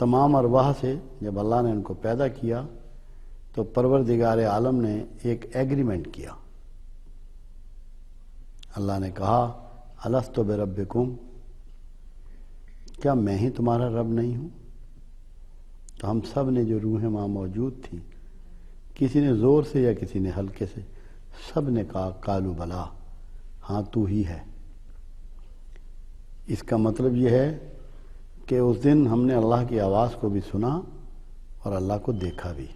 تمام ارواح سے جب اللہ نے ان کو پیدا کیا تو پروردگار عالم نے ایک ایگریمنٹ کیا. اللہ نے کہا الست بربکم، کیا میں ہی تمہارا رب نہیں ہوں؟ تو ہم سب نے جو روحیں وہاں موجود تھیں، کسی نے زور سے یا کسی نے ہلکے سے، سب نے کہا قالوا بلا، ہاں تو ہی ہے. اس کا مطلب یہ ہے کہ اس دن ہم نے اللہ کی آواز کو بھی سنا اور اللہ کو دیکھا بھی،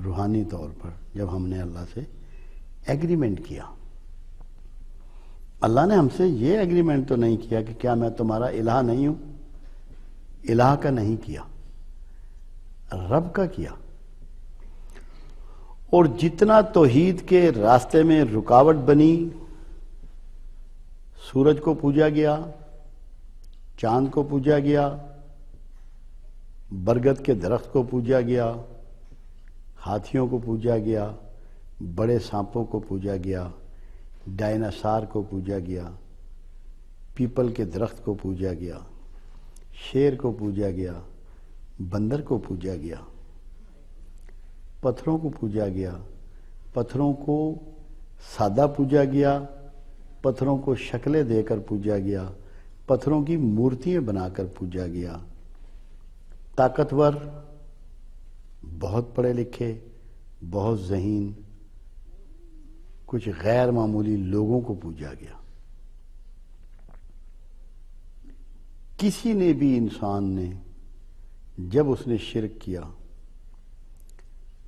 روحانی طور پر جب ہم نے اللہ سے ایگریمنٹ کیا. اللہ نے ہم سے یہ ایگریمنٹ تو نہیں کیا کہ کیا میں تمہارا الہ نہیں ہوں. الہ کا نہیں کیا، رب کا کیا. اور جتنا توحید کے راستے میں رکاوٹ بنی، سورج کو پوجا گیا، چاند کو پوجا گیا، برگد کے درخت کو پوجا گیا، ہاتھیوں کو پوجا گیا، بڑے سانپوں کو پوجا گیا، ڈائناسار کو پوجا گیا، پیپل کے درخت کو پوجا گیا، شیر کو پوجا گیا، بندر کو پوجا گیا، پتھروں کو پوجا گیا، پتھروں کو سادہ پوجا گیا، پتھروں کو شکلیں دے کر پوجا گیا، پتھروں کی مورتیاں بنا کر پوجا گیا. طاقتور، بہت پڑھے لکھے، بہت ذہین، کچھ غیر معمولی لوگوں کو پوجا گیا. کسی نے بھی انسان نے جب اس نے شرک کیا،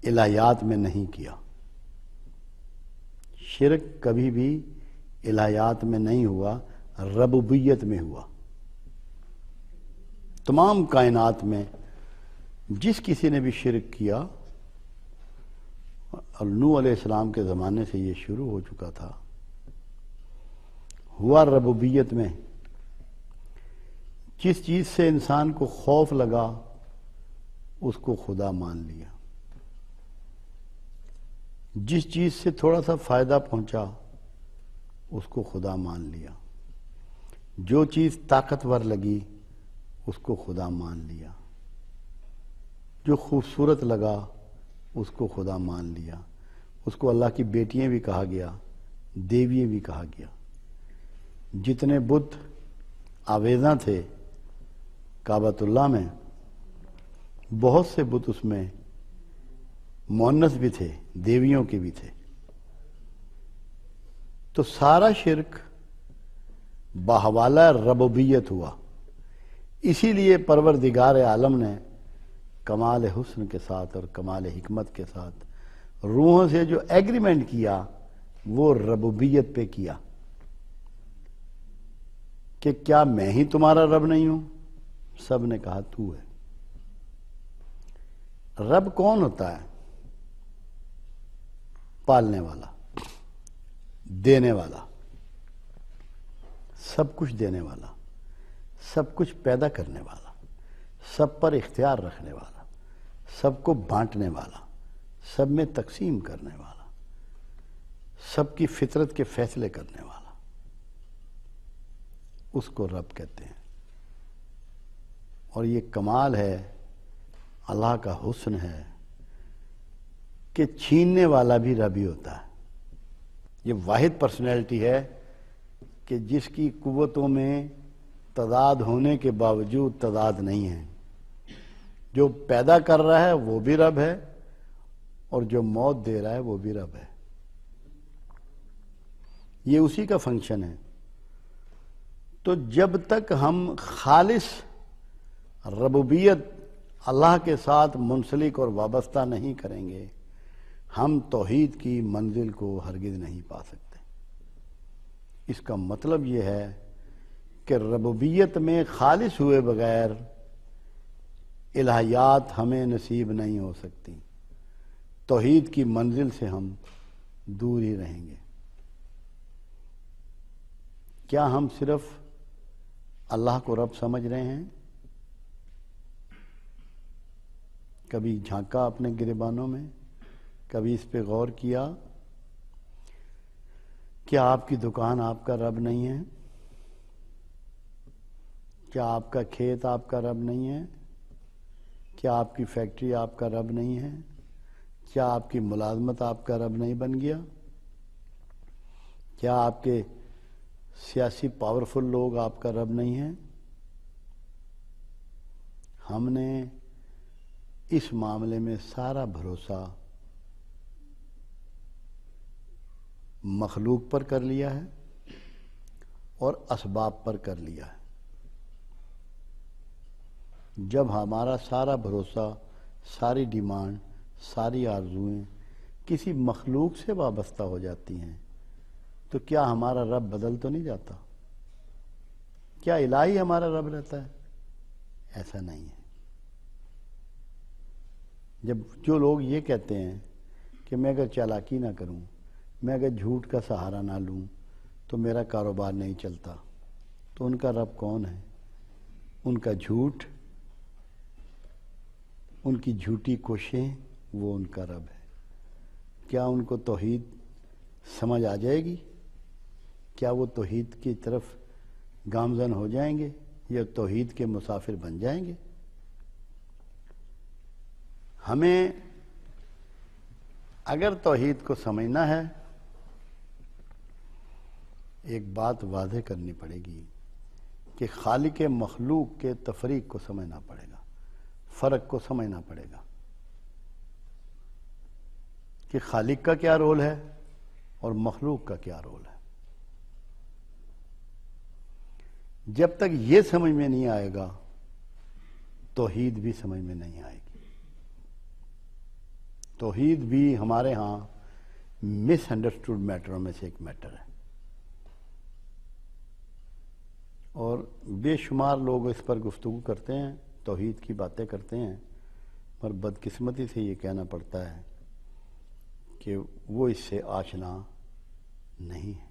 الہیات میں نہیں کیا. شرک کبھی بھی الہیات میں نہیں ہوا، ربوبیت میں ہوا. تمام کائنات میں جس کسی نے بھی شرک کیا، اور نوح علیہ السلام کے زمانے سے یہ شروع ہو چکا تھا، ہوا ربوبیت میں. جس چیز سے انسان کو خوف لگا اس کو خدا مان لیا، جس چیز سے تھوڑا سا فائدہ پہنچا اس کو خدا مان لیا، جو چیز طاقتور لگی اس کو خدا مان لیا، جو خوبصورت لگا اس کو خدا مان لیا. اس کو اللہ کی بیٹیاں بھی کہا گیا، دیویاں بھی کہا گیا. جتنے بت آویزاں تھے کعبۃ اللہ میں، بہت سے بت اس میں مؤنث بھی تھے، دیویوں کے بھی تھے. تو سارا شرک بحوالہ ربوبیت ہوا. اسی لیے پروردگار عالم نے کمال حسن کے ساتھ اور کمال حکمت کے ساتھ روحوں سے جو ایگریمنٹ کیا وہ ربوبیت پہ کیا کہ کیا میں ہی تمہارا رب نہیں ہوں؟ سب نے کہا تو ہے. رب کون ہوتا ہے؟ پالنے والا، دینے والا، سب کچھ دینے والا، سب کچھ پیدا کرنے والا، سب پر اختیار رکھنے والا، سب کو بانٹنے والا، سب میں تقسیم کرنے والا، سب کی فطرت کے فیصلے کرنے والا، اس کو رب کہتے ہیں. اور یہ کمال ہے، اللہ کا حسن ہے کہ چھیننے والا بھی رب ہی ہوتا ہے. یہ واحد پرسنالٹی ہے کہ جس کی قوتوں میں تضاد ہونے کے باوجود تضاد نہیں ہے. جو پیدا کر رہا ہے وہ بھی رب ہے، اور جو موت دے رہا ہے وہ بھی رب ہے. یہ اسی کا فنکشن ہے. تو جب تک ہم خالص ربوبیت اللہ کے ساتھ منسلک اور وابستہ نہیں کریں گے، ہم توحید کی منزل کو ہرگز نہیں پا سکتے. اس کا مطلب یہ ہے کہ ربوبیت میں خالص ہوئے بغیر الہیات ہمیں نصیب نہیں ہو سکتی. توحید کی منزل سے ہم دور ہی رہیں گے. کیا ہم صرف اللہ کو رب سمجھ رہے ہیں؟ کبھی جھانکا اپنے گریبانوں میں؟ کبھی اس پہ غور کیا کیا آپ کی دکان آپ کا رب نہیں ہے؟ کیا آپ کا کھیت آپ کا رب نہیں ہے؟ کیا آپ کی فیکٹری آپ کا رب نہیں ہے؟ کیا آپ کی ملازمت آپ کا رب نہیں بن گیا؟ کیا آپ کے سیاسی پاورفل لوگ آپ کا رب نہیں ہیں؟ ہم نے اس معاملے میں سارا بھروسہ مخلوق پر کر لیا ہے اور اسباب پر کر لیا ہے۔ جب ہمارا سارا بھروسہ، ساری ڈیمانڈ، ساری آرزوئیں کسی مخلوق سے وابستہ ہو جاتی ہیں تو کیا ہمارا رب بدل تو نہیں جاتا؟ کیا الہی ہمارا رب رہتا ہے؟ ایسا نہیں ہے۔ جب جو لوگ یہ کہتے ہیں کہ میں اگر چالاکی نہ کروں، میں اگر جھوٹ کا سہارا نہ لوں تو میرا کاروبار نہیں چلتا، تو ان کا رب کون ہے؟ ان کا جھوٹ، ان کی جھوٹی کوششیں، وہ ان کا رب ہے۔ کیا ان کو توحید سمجھ آ جائے گی؟ کیا وہ توحید کی طرف گامزن ہو جائیں گے یا توحید کے مسافر بن جائیں گے؟ ہمیں اگر توحید کو سمجھنا ہے، ایک بات واضح کرنی پڑے گی کہ خالق مخلوق کے تفریق کو سمجھنا پڑے گا، فرق کو سمجھنا پڑے گا کہ خالق کا کیا رول ہے اور مخلوق کا کیا رول ہے۔ جب تک یہ سمجھ میں نہیں آئے گا، توحید بھی سمجھ میں نہیں آئے گی۔ توحید بھی ہمارے ہاں مس انڈرسٹوڈ میٹروں میں سے ایک میٹر ہے، اور بے شمار لوگ اس پر گفتگو کرتے ہیں، توحید کی باتیں کرتے ہیں، پر بدقسمتی سے یہ کہنا پڑتا ہے کہ وہ اس سے آشنا نہیں ہے۔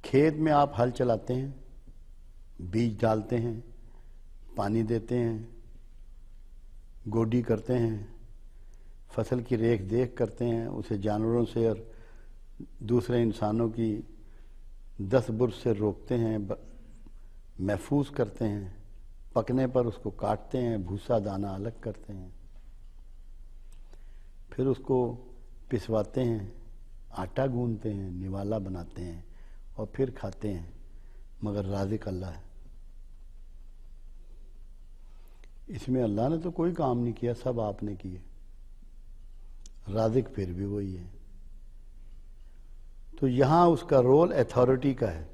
کھیت میں آپ ہل چلاتے ہیں، بیج ڈالتے ہیں، پانی دیتے ہیں، گوڈی کرتے ہیں، فصل کی ریکھ دیکھ کرتے ہیں، اسے جانوروں سے اور دوسرے انسانوں کی دست برس سے روکتے ہیں، محفوظ کرتے ہیں، پکنے پر اس کو کاٹتے ہیں، بھوسا دانہ الگ کرتے ہیں، پھر اس کو پسواتے ہیں، آٹا گوندتے ہیں، نوالا بناتے ہیں اور پھر کھاتے ہیں، مگر رازق اللہ ہے۔ اس میں اللہ نے تو کوئی کام نہیں کیا، سب آپ نے کیے، رازق پھر بھی وہی ہے۔ تو یہاں اس کا رول ایتھارٹی کا ہے۔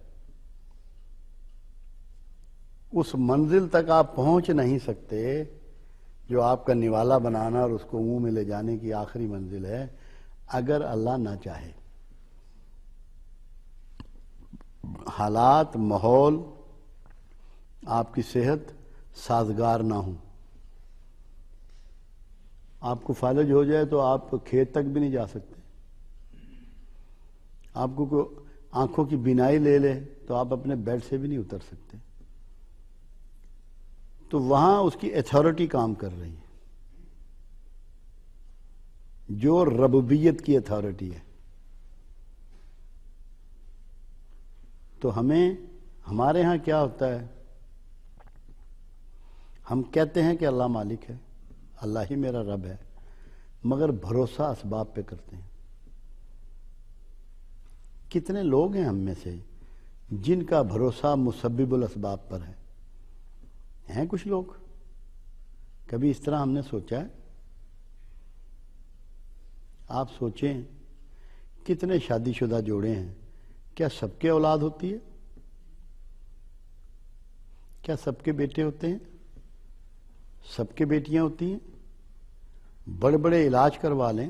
اس منزل تک آپ پہنچ نہیں سکتے جو آپ کا نوالا بنانا اور اس کو منہ میں لے جانے کی آخری منزل ہے، اگر اللہ نہ چاہے۔ حالات، ماحول، آپ کی صحت سازگار نہ ہوں، آپ کو فالج ہو جائے تو آپ کھیت تک بھی نہیں جا سکتے، آپ کو کوئی آنکھوں کی بینائی لے لے تو آپ اپنے بیڈ سے بھی نہیں اتر سکتے۔ تو وہاں اس کی ایتھارٹی کام کر رہی ہے، جو ربوبیت کی ایتھارٹی ہے۔ تو ہمارے ہاں کیا ہوتا ہے، ہم کہتے ہیں کہ اللہ مالک ہے، اللہ ہی میرا رب ہے، مگر بھروسہ اسباب پہ کرتے ہیں۔ کتنے لوگ ہیں ہم میں سے جن کا بھروسہ مسبب الاسباب پر ہے؟ ہیں کچھ لوگ؟ کبھی اس طرح ہم نے سوچا ہے؟ آپ سوچیں، کتنے شادی شدہ جوڑے ہیں، کیا سب کے اولاد ہوتی ہے؟ کیا سب کے بیٹے ہوتے ہیں؟ سب کے بیٹیاں ہوتی ہیں؟ بڑے بڑے علاج کروا لیں،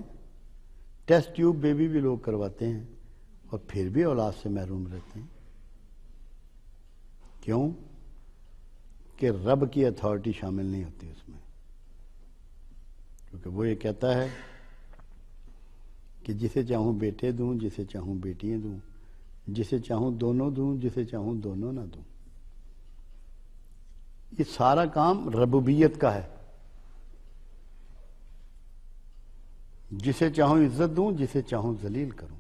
ٹیسٹ ٹیوب بیبی بھی لوگ کرواتے ہیں، اور پھر بھی اولاد سے محروم رہتے ہیں۔ کیوں؟ کہ رب کی اتھارٹی شامل نہیں ہوتی اس میں، کیونکہ وہ یہ کہتا ہے کہ جسے چاہوں بیٹے دوں، جسے چاہوں بیٹیاں دوں، جسے چاہوں دونوں دوں، جسے چاہوں دونوں نہ دوں۔ یہ سارا کام ربوبیت کا ہے۔ جسے چاہوں عزت دوں، جسے چاہوں ذلیل کروں،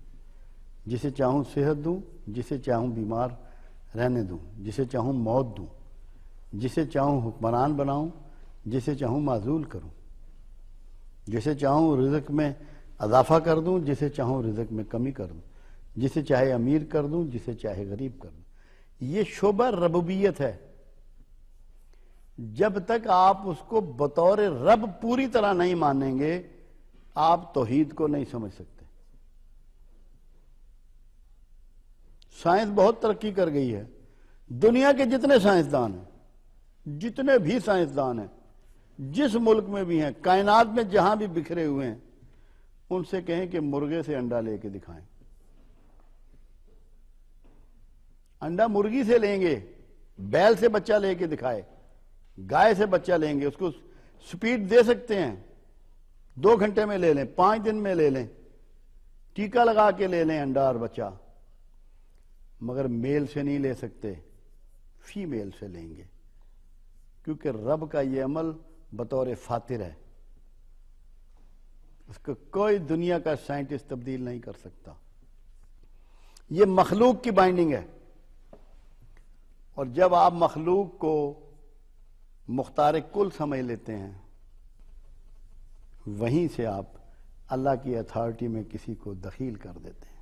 جسے چاہوں صحت دوں، جسے چاہوں بیمار رہنے دوں، جسے چاہوں موت دوں، جسے چاہوں حکمران بناؤں، جسے چاہوں معزول کروں، جسے چاہوں رزق میں اضافہ کر دوں، جسے چاہوں رزق میں کمی کر دوں، جسے چاہے امیر کر دوں، جسے چاہے غریب کر دوں۔ یہ شعبہ ربوبیت ہے۔ جب تک آپ اس کو بطور رب پوری طرح نہیں مانیں گے آپ توحید کو نہیں سمجھ سکتے۔ سائنس بہت ترقی کر گئی ہے، دنیا کے جتنے سائنسدان ہیں، جتنے بھی سائنسدان ہیں، جس ملک میں بھی ہیں، کائنات میں جہاں بھی بکھرے ہوئے ہیں، ان سے کہیں کہ مرغے سے انڈا لے کے دکھائیں۔ انڈا مرغی سے لیں گے، بیل سے بچہ لے کے دکھائے، گائے سے بچہ لیں گے، اس کو سپیڈ دے سکتے ہیں، 2 گھنٹے میں لے لیں، 5 دن میں لے لیں، ٹیکہ لگا کے لے لیں انڈا اور بچہ، مگر میل سے نہیں لے سکتے، فیمیل سے لیں گے، کیونکہ رب کا یہ عمل بطور فاتر ہے، اس کو کوئی دنیا کا سائنٹسٹ تبدیل نہیں کر سکتا۔ یہ مخلوق کی بائنڈنگ ہے، اور جب آپ مخلوق کو مختار کل سمجھ لیتے ہیں، وہیں سے آپ اللہ کی اتھارٹی میں کسی کو دخیل کر دیتے ہیں۔